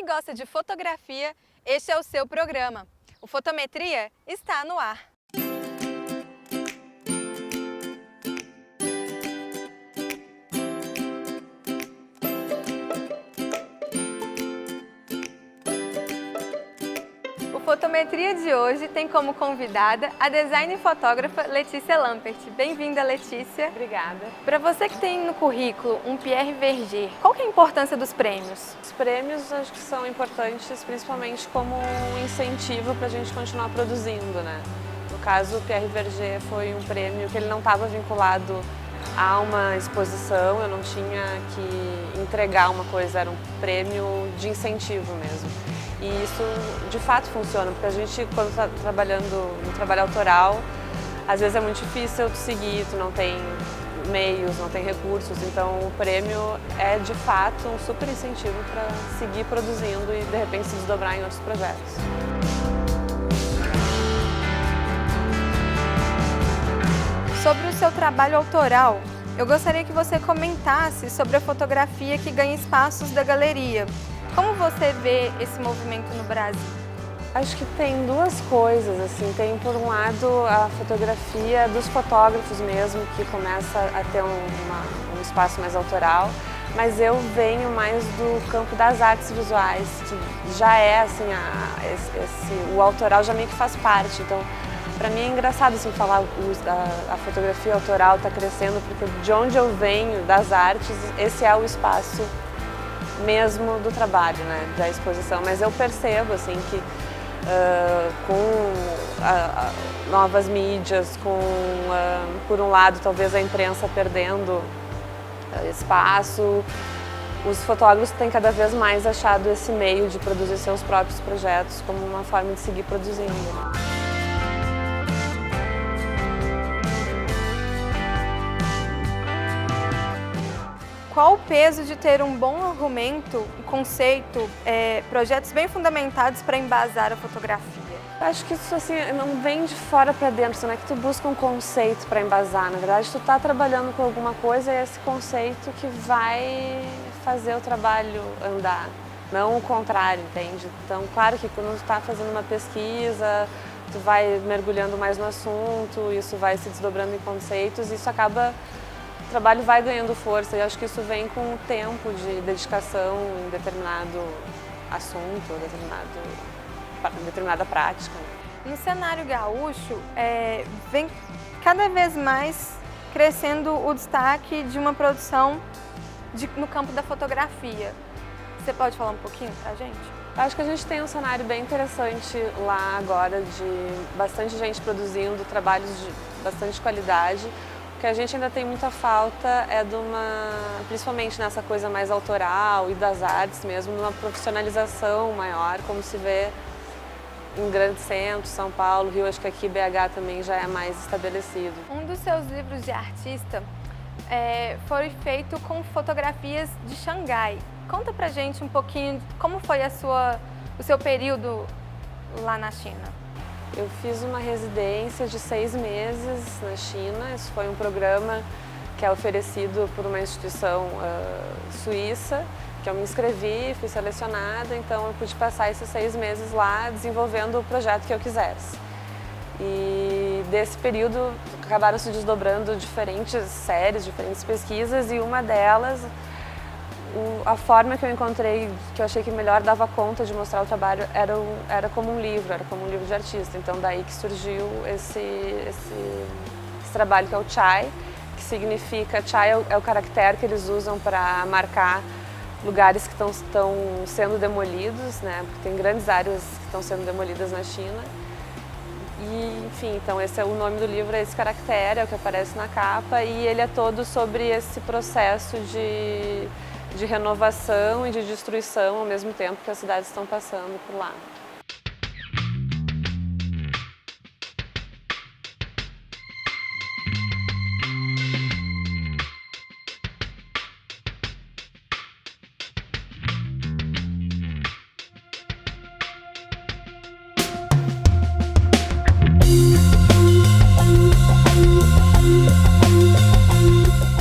gosta de fotografia, este é o seu programa. O Fotometria está no ar. O Fotometria de hoje tem como convidada a design e fotógrafa Letícia Lampert. Bem-vinda, Letícia. Obrigada. Para você que tem no currículo um Pierre Verger, qual que é a importância dos prêmios? Os prêmios acho que são importantes principalmente como um incentivo para a gente continuar produzindo, né? No caso, o Pierre Verger foi um prêmio que ele não estava vinculado a uma exposição, eu não tinha que entregar uma coisa, era um prêmio de incentivo mesmo. E isso de fato funciona, porque a gente, quando está trabalhando no trabalho autoral, às vezes é muito difícil tu seguir, tu não tem meios, não tem recursos, então o prêmio é de fato um super incentivo para seguir produzindo e de repente se desdobrar em outros projetos. Sobre o seu trabalho autoral, eu gostaria que você comentasse sobre a fotografia que ganha espaços da galeria. Como você vê esse movimento no Brasil? Acho que tem duas coisas, assim, tem por um lado a fotografia dos fotógrafos mesmo, que começa a ter um espaço mais autoral, mas eu venho mais do campo das artes visuais, que já é assim, o autoral já meio que faz parte, então para mim é engraçado assim, falar a fotografia autoral está crescendo, porque de onde eu venho, das artes, esse é o espaço mesmo do trabalho, né, da exposição, mas eu percebo assim que com novas mídias, por um lado talvez a imprensa perdendo espaço, os fotógrafos têm cada vez mais achado esse meio de produzir seus próprios projetos como uma forma de seguir produzindo. Qual o peso de ter um bom argumento, um conceito, projetos bem fundamentados para embasar a fotografia? Acho que isso assim, não vem de fora para dentro, não é que tu busca um conceito para embasar, na verdade tu está trabalhando com alguma coisa e é esse conceito que vai fazer o trabalho andar, não o contrário, entende? Então, claro que quando tu está fazendo uma pesquisa, tu vai mergulhando mais no assunto, isso vai se desdobrando em conceitos e isso acaba... O trabalho vai ganhando força e acho que isso vem com o tempo de dedicação em determinado assunto, determinada prática. No cenário gaúcho, vem cada vez mais crescendo o destaque de uma produção no campo da fotografia. Você pode falar um pouquinho pra gente? Acho que a gente tem um cenário bem interessante lá agora, de bastante gente produzindo trabalhos de bastante qualidade. O que a gente ainda tem muita falta é principalmente nessa coisa mais autoral e das artes mesmo, numa profissionalização maior, como se vê em grandes centros, São Paulo, Rio, acho que aqui BH também já é mais estabelecido. Um dos seus livros de artista foi feito com fotografias de Xangai. Conta pra gente um pouquinho como foi o seu período lá na China. Eu fiz uma residência de 6 meses na China, esse foi um programa que é oferecido por uma instituição suíça, que eu me inscrevi, fui selecionada, então eu pude passar esses 6 meses lá desenvolvendo o projeto que eu quisesse. E desse período acabaram se desdobrando diferentes séries, diferentes pesquisas e uma delas, a forma que eu encontrei, que eu achei que melhor dava conta de mostrar o trabalho, era como um livro de artista. Então daí que surgiu esse trabalho que é o Chai, que significa, Chai é o caractere que eles usam para marcar lugares que estão sendo demolidos, né? Porque tem grandes áreas que estão sendo demolidas na China. E, enfim, então esse é o nome do livro, é esse caractere, é o que aparece na capa, e ele é todo sobre esse processo de renovação e de destruição ao mesmo tempo que as cidades estão passando por lá.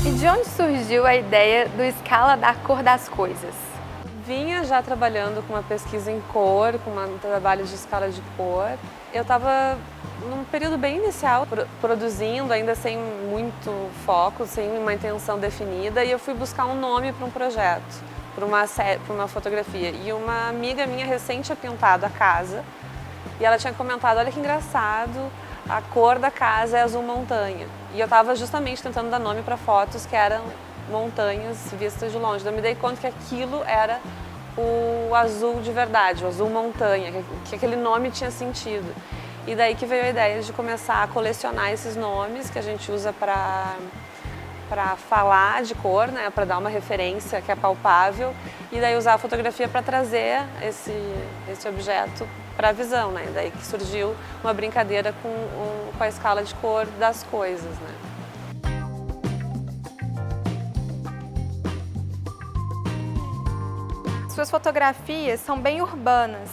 E de onde surgiu a ideia do Escala da Cor das Coisas? vinha já trabalhando com uma pesquisa em cor, com um trabalho de escala de cor. Eu estava num período bem inicial, produzindo, ainda sem muito foco, sem uma intenção definida, e eu fui buscar um nome para um projeto, para uma fotografia. E uma amiga minha recente tinha pintado a casa, e ela tinha comentado, olha que engraçado, a cor da casa é azul montanha. E eu estava justamente tentando dar nome para fotos que eram montanhas vistas de longe. Então eu me dei conta que aquilo era o azul de verdade, o azul montanha, que aquele nome tinha sentido. E daí que veio a ideia de começar a colecionar esses nomes que a gente usa para falar de cor, né, para dar uma referência que é palpável, e daí usar a fotografia para trazer esse objeto para a visão, né? Daí que surgiu uma brincadeira com a escala de cor das coisas, né? Suas fotografias são bem urbanas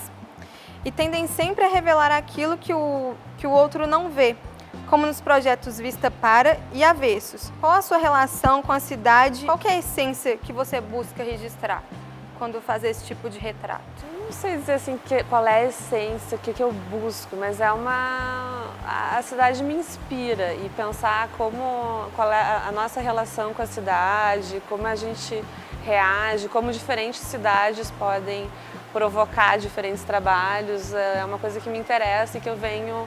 e tendem sempre a revelar aquilo que o outro não vê, como nos projetos Vista Para e Avessos. Qual a sua relação com a cidade? Qual que é a essência que você busca registrar quando faz esse tipo de retrato? Não sei dizer assim qual é a essência, o que eu busco, mas a cidade me inspira, e pensar qual é a nossa relação com a cidade, como a gente reage, como diferentes cidades podem provocar diferentes trabalhos, é uma coisa que me interessa e que eu venho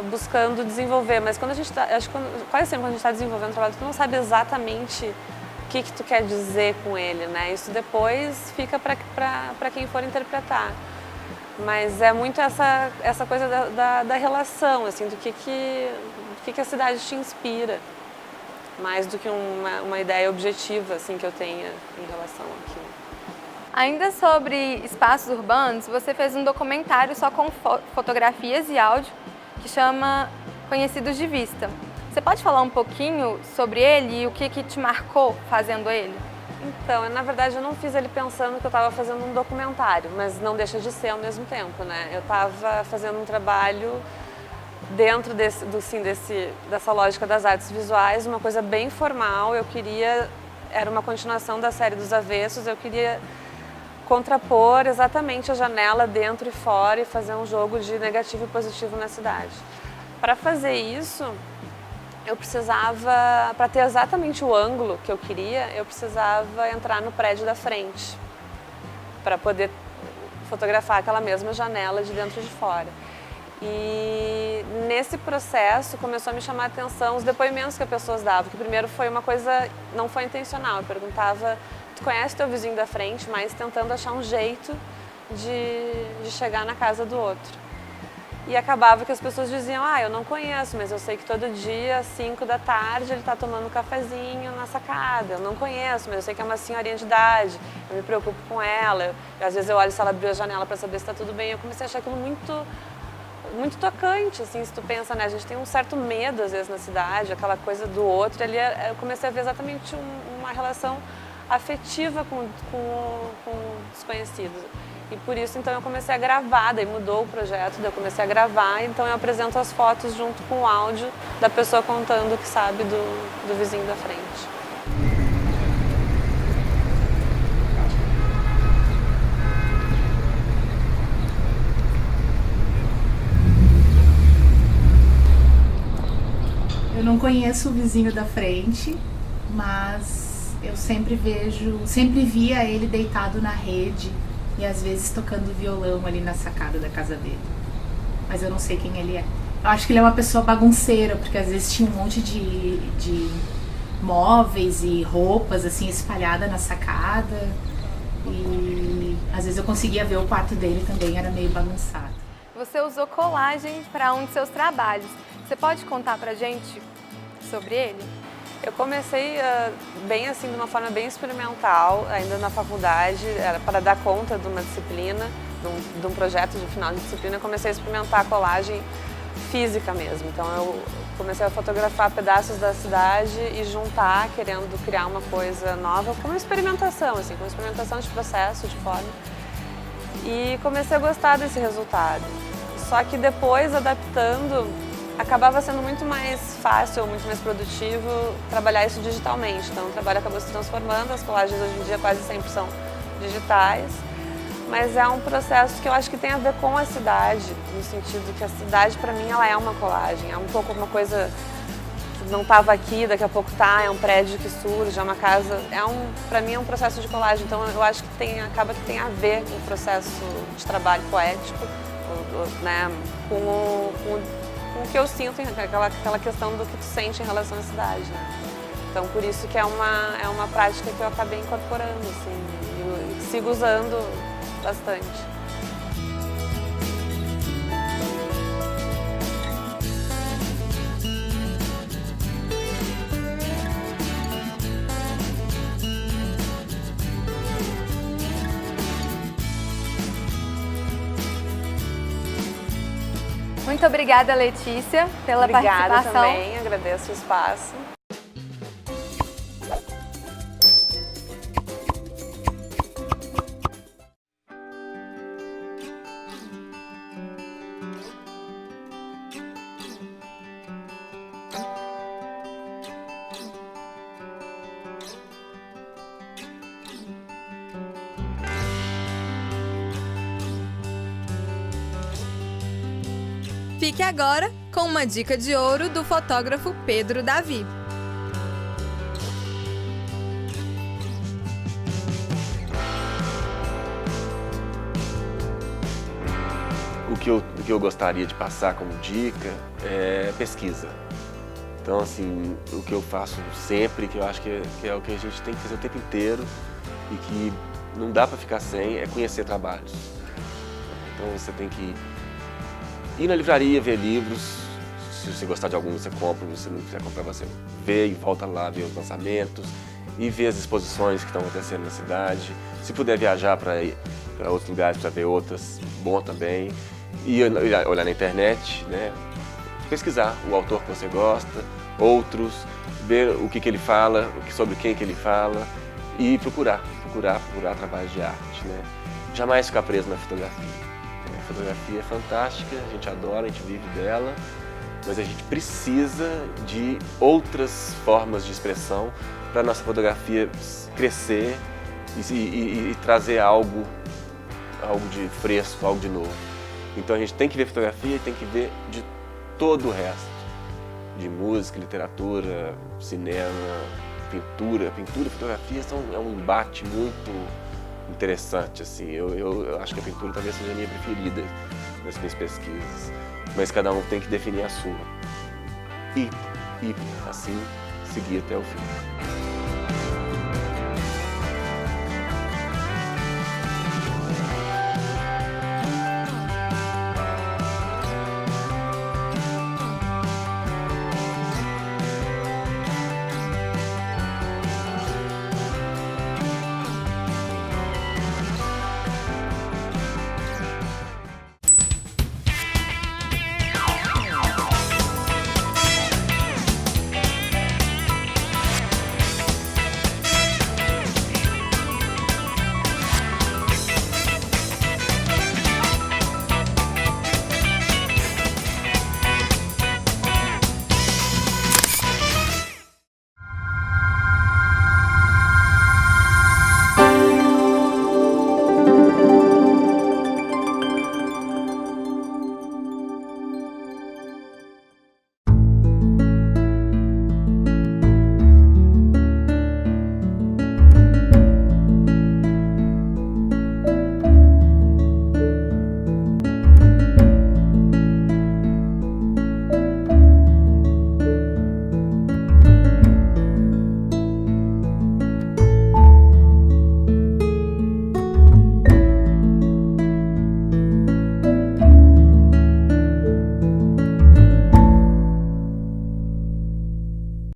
buscando desenvolver. Mas quando a gente quase sempre quando a gente está desenvolvendo um trabalho, tu não sabe exatamente o que tu quer dizer com ele, né? Isso depois fica para quem for interpretar. Mas é muito essa coisa da relação, assim, do que a cidade te inspira, mais do que uma ideia objetiva, assim, que eu tenha em relação àquilo. Ainda sobre espaços urbanos, você fez um documentário só com fotografias e áudio que chama Conhecidos de Vista. Você pode falar um pouquinho sobre ele e o que te marcou fazendo ele? Então, na verdade, eu não fiz ele pensando que eu estava fazendo um documentário, mas não deixa de ser ao mesmo tempo, né? Eu estava fazendo um trabalho dentro dessa lógica das artes visuais, uma coisa bem formal. Era uma continuação da série dos Avessos, eu queria contrapor exatamente a janela dentro e fora e fazer um jogo de negativo e positivo na cidade. Para fazer isso, eu precisava, para ter exatamente o ângulo que eu queria, eu precisava entrar no prédio da frente para poder fotografar aquela mesma janela de dentro e de fora. E nesse processo começou a me chamar a atenção os depoimentos que as pessoas davam, que primeiro foi uma coisa, não foi intencional, eu perguntava, tu conhece teu vizinho da frente, mas tentando achar um jeito de chegar na casa do outro. E acabava que as pessoas diziam, eu não conheço, mas eu sei que todo dia às 5 da tarde ele está tomando um cafezinho na sacada. Eu não conheço, mas eu sei que é uma senhorinha de idade, eu me preocupo com ela. Às vezes eu olho se ela abriu a janela para saber se está tudo bem. Eu comecei a achar aquilo muito tocante, assim, se tu pensa, né? A gente tem um certo medo, às vezes, na cidade, aquela coisa do outro. Ali eu comecei a ver exatamente uma relação afetiva com o desconhecido. E por isso, então, eu comecei a gravar, daí mudou o projeto, daí eu comecei a gravar, então eu apresento as fotos junto com o áudio da pessoa contando o que sabe do vizinho da frente. Eu não conheço o vizinho da frente, mas eu sempre via ele deitado na rede e às vezes tocando violão ali na sacada da casa dele. Mas eu não sei quem ele é. Eu acho que ele é uma pessoa bagunceira, porque às vezes tinha um monte de móveis e roupas assim espalhada na sacada. E às vezes eu conseguia ver o quarto dele também, era meio bagunçado. Você usou colagem para um de seus trabalhos. Você pode contar pra gente sobre ele? Eu comecei bem assim, de uma forma bem experimental, ainda na faculdade, era para dar conta de uma disciplina, de um projeto de final de disciplina. Eu comecei a experimentar a colagem física mesmo. Então eu comecei a fotografar pedaços da cidade e juntar, querendo criar uma coisa nova, como experimentação, assim, como experimentação de processo, de forma. E comecei a gostar desse resultado. Só que depois, adaptando, acabava sendo muito mais fácil, muito mais produtivo trabalhar isso digitalmente. Então o trabalho acabou se transformando, as colagens hoje em dia quase sempre são digitais, mas é um processo que eu acho que tem a ver com a cidade, no sentido que a cidade, para mim, ela é uma colagem, é um pouco uma coisa que não estava aqui, daqui a pouco tá, é um prédio que surge, é uma casa, para mim é um processo de colagem, então eu acho que acaba que tem a ver com o processo de trabalho poético, né, com o que eu sinto, aquela questão do que tu sente em relação à cidade, né? Então por isso que é uma prática que eu acabei incorporando, assim, e sigo usando bastante. Muito obrigada, Letícia, pela Obrigada participação. também, agradeço o espaço. Fique agora com uma dica de ouro do fotógrafo Pedro Davi. O que eu gostaria de passar como dica é pesquisa. Então, assim, o que eu faço sempre, que eu acho que é o que a gente tem que fazer o tempo inteiro e que não dá para ficar sem, é conhecer trabalhos. Então, você tem que ir na livraria, ver livros. Se você gostar de algum, você compra. Se você não quiser comprar, você vê e volta lá, ver os lançamentos e ver as exposições que estão acontecendo na cidade. Se puder viajar para outros lugares, para ver outras, bom também. E olhar na internet, né? Pesquisar o autor que você gosta, outros, ver o que ele fala, sobre quem que ele fala e procurar trabalhos de arte, né? Jamais ficar preso na fotografia. A fotografia é fantástica, a gente adora, a gente vive dela, mas a gente precisa de outras formas de expressão para a nossa fotografia crescer e trazer algo de fresco, algo de novo. Então a gente tem que ver fotografia e tem que ver de todo o resto, de música, literatura, cinema, pintura. Pintura e fotografia é um embate muito interessante, assim. Eu acho que a pintura talvez seja a minha preferida nas minhas pesquisas, mas cada um tem que definir a sua e assim seguir até o fim.